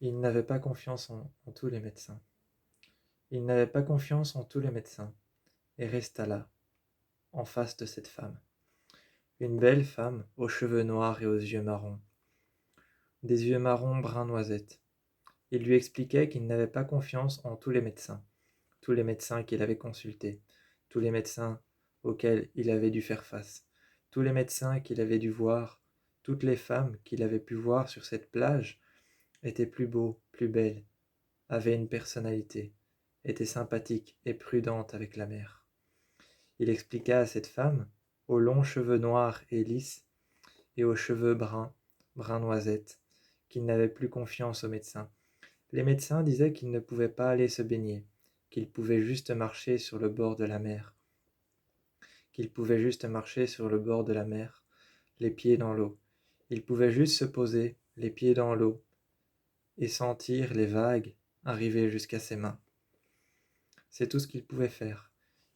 Il n'avait pas confiance en tous les médecins. Il n'avait pas confiance en tous les médecins, et resta là, en face de cette femme. Une belle femme, aux cheveux noirs et aux yeux marrons. Des yeux marrons brun noisette. Il lui expliquait qu'il n'avait pas confiance en tous les médecins qu'il avait consultés, tous les médecins auxquels il avait dû faire face, tous les médecins qu'il avait dû voir, toutes les femmes qu'il avait pu voir sur cette plage étaient plus beaux, plus belles, avaient une personnalité, étaient sympathiques et prudentes avec la mer. Il expliqua à cette femme, aux longs cheveux noirs et lisses, et aux cheveux bruns, brun noisette, qu'il n'avait plus confiance aux médecins. Les médecins disaient qu'il ne pouvait pas aller se baigner, qu'il pouvait juste marcher sur le bord de la mer, qu'il pouvait juste marcher sur le bord de la mer, les pieds dans l'eau. Il pouvait juste se poser, les pieds dans l'eau, et sentir les vagues arriver jusqu'à ses mains. C'est tout ce qu'il pouvait faire.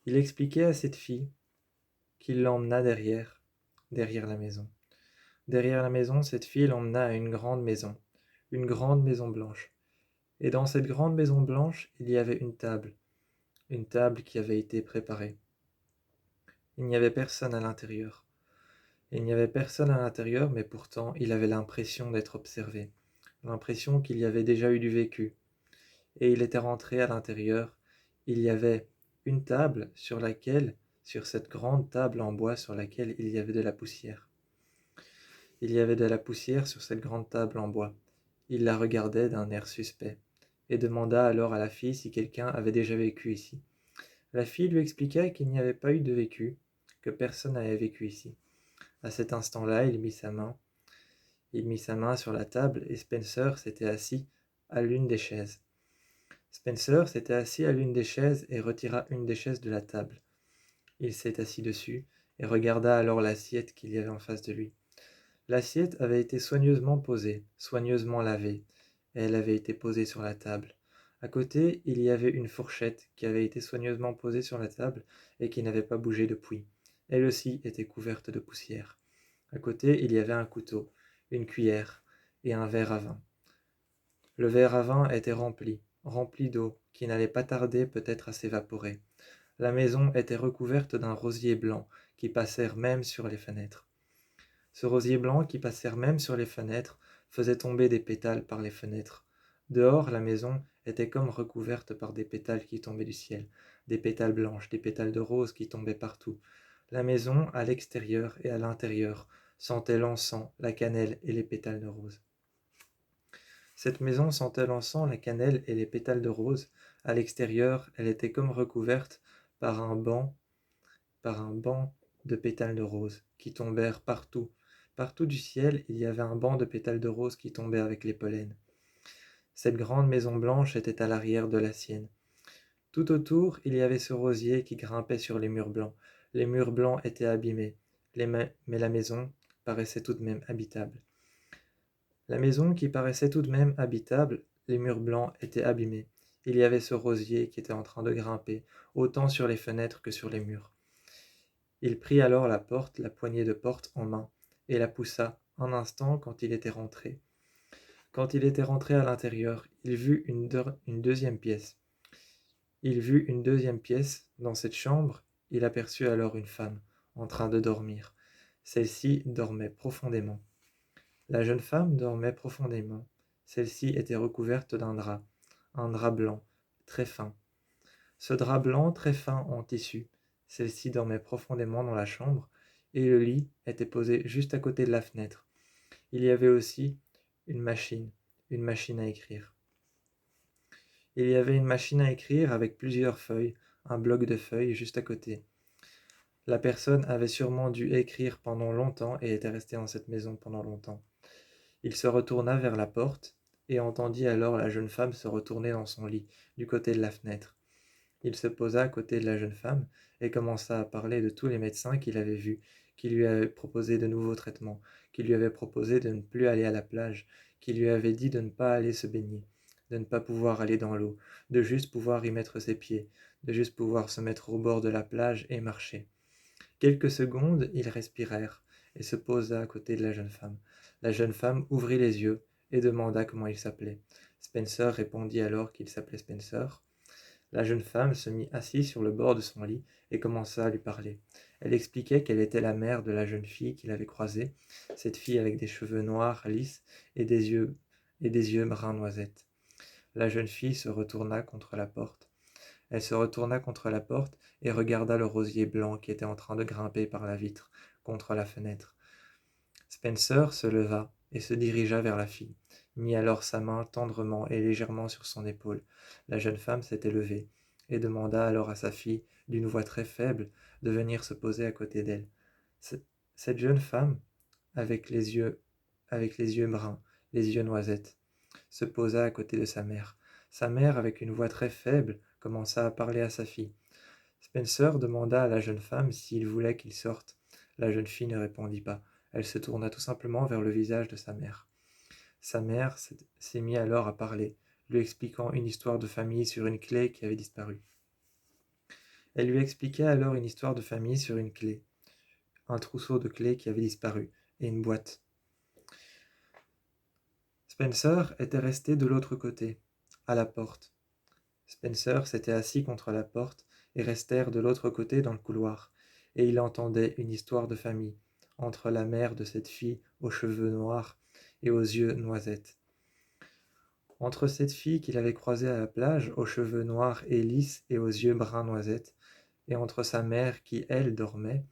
Il expliquait à cette fille qu'il l'emmena derrière la maison. Derrière la maison, cette fille l'emmena à une grande maison blanche. Et dans cette grande maison blanche, il y avait une table qui avait été préparée. Il n'y avait personne à l'intérieur. Il n'y avait personne à l'intérieur, mais pourtant il avait l'impression d'être observé, l'impression qu'il y avait déjà eu du vécu. Et il était rentré à l'intérieur. Il y avait une table sur cette grande table en bois sur laquelle il y avait de la poussière. Il y avait de la poussière sur cette grande table en bois. Il la regardait d'un air suspect, et demanda alors à la fille si quelqu'un avait déjà vécu ici. La fille lui expliqua qu'il n'y avait pas eu de vécu, que personne n'avait vécu ici. À cet instant-là, il mit sa main sur la table et Spencer s'était assis à l'une des chaises. Spencer s'était assis à l'une des chaises et retira une des chaises de la table. Il s'est assis dessus et regarda alors l'assiette qu'il y avait en face de lui. L'assiette avait été soigneusement posée, soigneusement lavée, et elle avait été posée sur la table. À côté, il y avait une fourchette qui avait été soigneusement posée sur la table et qui n'avait pas bougé depuis. Elle aussi était couverte de poussière. À côté, il y avait un couteau, une cuillère et un verre à vin. Le verre à vin était rempli d'eau, qui n'allait pas tarder peut-être à s'évaporer. La maison était recouverte d'un rosier blanc qui passèrent même sur les fenêtres. Ce rosier blanc qui passèrent même sur les fenêtres faisait tomber des pétales par les fenêtres. Dehors, la maison était comme recouverte par des pétales qui tombaient du ciel, des pétales blanches, des pétales de rose qui tombaient partout. La maison, à l'extérieur et à l'intérieur, sentait l'encens, la cannelle et les pétales de rose. Cette maison sentait l'encens, la cannelle et les pétales de rose. À l'extérieur, elle était comme recouverte par un banc de pétales de rose qui tombèrent partout. Partout du ciel, il y avait un banc de pétales de rose qui tombait avec les pollens. Cette grande maison blanche était à l'arrière de la sienne. Tout autour, il y avait ce rosier qui grimpait sur les murs blancs. Les murs blancs étaient abîmés, mais la maison paraissait tout de même habitable. La maison qui paraissait tout de même habitable, les murs blancs étaient abîmés. Il y avait ce rosier qui était en train de grimper, autant sur les fenêtres que sur les murs. Il prit alors la poignée de porte en main, et la poussa un instant quand il était rentré. Quand il était rentré à l'intérieur, il vit une deuxième pièce. Il vit une deuxième pièce. Dans cette chambre, il aperçut alors une femme, en train de dormir. Celle-ci dormait profondément. La jeune femme dormait profondément. Celle-ci était recouverte d'un drap, un drap blanc, très fin. Ce drap blanc très fin en tissu. Celle-ci dormait profondément dans la chambre, et le lit était posé juste à côté de la fenêtre. Il y avait aussi une machine à écrire. Il y avait une machine à écrire avec plusieurs feuilles, un bloc de feuilles juste à côté. La personne avait sûrement dû écrire pendant longtemps et était restée dans cette maison pendant longtemps. Il se retourna vers la porte et entendit alors la jeune femme se retourner dans son lit, du côté de la fenêtre. Il se posa à côté de la jeune femme et commença à parler de tous les médecins qu'il avait vus, qui lui avaient proposé de nouveaux traitements, qui lui avaient proposé de ne plus aller à la plage, qui lui avaient dit de ne pas aller se baigner, de ne pas pouvoir aller dans l'eau, de juste pouvoir y mettre ses pieds, de juste pouvoir se mettre au bord de la plage et marcher. Quelques secondes, ils respirèrent et se posa à côté de la jeune femme. La jeune femme ouvrit les yeux et demanda comment il s'appelait. Spencer répondit alors qu'il s'appelait Spencer. La jeune femme se mit assise sur le bord de son lit et commença à lui parler. Elle expliquait qu'elle était la mère de la jeune fille qu'il avait croisée, cette fille avec des cheveux noirs lisses et des yeux brun noisette. La jeune fille se retourna contre la porte. Elle se retourna contre la porte et regarda le rosier blanc qui était en train de grimper par la vitre, contre la fenêtre. Spencer se leva et se dirigea vers la fille, mit alors sa main tendrement et légèrement sur son épaule. La jeune femme s'était levée et demanda alors à sa fille, d'une voix très faible, de venir se poser à côté d'elle. Cette jeune femme, avec avec les yeux bruns, les yeux noisettes, se posa à côté de sa mère. Sa mère, avec une voix très faible, commença à parler à sa fille. Spencer demanda à la jeune femme s'il voulait qu'il sorte. La jeune fille ne répondit pas. Elle se tourna tout simplement vers le visage de sa mère. Sa mère s'est mise alors à parler, lui expliquant une histoire de famille sur une clé qui avait disparu. Elle lui expliqua alors une histoire de famille sur une clé, un trousseau de clés qui avait disparu, et une boîte. Spencer était resté de l'autre côté, à la porte. Spencer s'était assis contre la porte et restèrent de l'autre côté dans le couloir, et il entendait une histoire de famille, entre la mère de cette fille aux cheveux noirs et aux yeux noisettes. Entre cette fille qu'il avait croisée à la plage, aux cheveux noirs et lisses et aux yeux brun noisette, et entre sa mère qui, elle, dormait,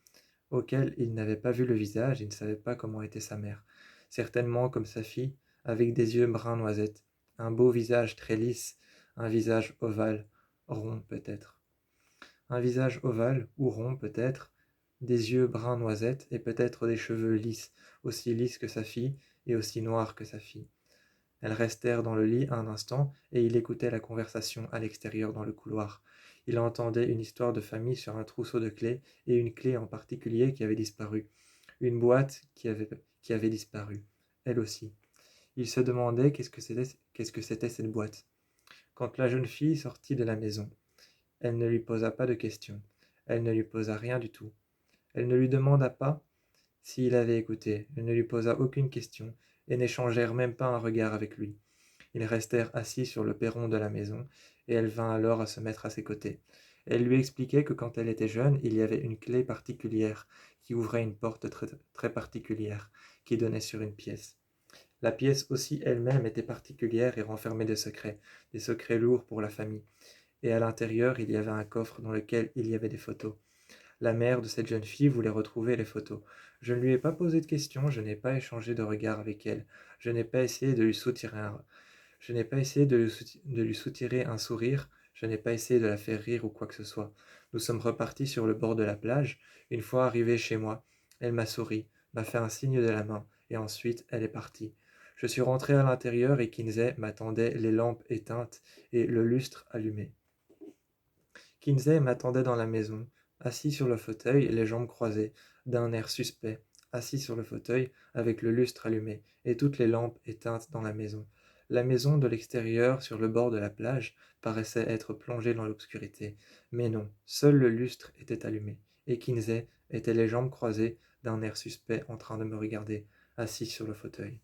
auquel il n'avait pas vu le visage, il ne savait pas comment était sa mère, certainement comme sa fille, avec des yeux brun noisette, un beau visage très lisse, un visage ovale, rond peut-être. Un visage ovale ou rond peut-être, des yeux brun noisette et peut-être des cheveux lisses, aussi lisses que sa fille et aussi noirs que sa fille. Elles restèrent dans le lit un instant, et il écoutait la conversation à l'extérieur dans le couloir. Il entendait une histoire de famille sur un trousseau de clés, et une clé en particulier qui avait disparu. Une boîte qui avait disparu, elle aussi. Il se demandait qu'est-ce que c'était cette boîte. Quand la jeune fille sortit de la maison, elle ne lui posa pas de questions. Elle ne lui posa rien du tout. Elle ne lui demanda pas s'il avait écouté. Elle ne lui posa aucune question, et n'échangèrent même pas un regard avec lui. Ils restèrent assis sur le perron de la maison, et elle vint alors à se mettre à ses côtés. Elle lui expliquait que quand elle était jeune, il y avait une clé particulière qui ouvrait une porte très, très particulière, qui donnait sur une pièce. La pièce aussi elle-même était particulière et renfermait des secrets lourds pour la famille. Et à l'intérieur, il y avait un coffre dans lequel il y avait des photos. La mère de cette jeune fille voulait retrouver les photos. Je ne lui ai pas posé de questions, je n'ai pas échangé de regard avec elle, je n'ai pas essayé de lui soutirer je n'ai pas essayé de lui soutirer un sourire, je n'ai pas essayé de la faire rire ou quoi que ce soit. Nous sommes repartis sur le bord de la plage. Une fois arrivée chez moi, elle m'a souri, m'a fait un signe de la main, et ensuite elle est partie. Je suis rentré à l'intérieur et Kinsey m'attendait, les lampes éteintes et le lustre allumé. Kinsey m'attendait dans la maison, assis sur le fauteuil, les jambes croisées, d'un air suspect, assis sur le fauteuil, avec le lustre allumé, et toutes les lampes éteintes dans la maison. La maison de l'extérieur, sur le bord de la plage, paraissait être plongée dans l'obscurité. Mais non, seul le lustre était allumé, et Kinsey était les jambes croisées, d'un air suspect en train de me regarder, assis sur le fauteuil.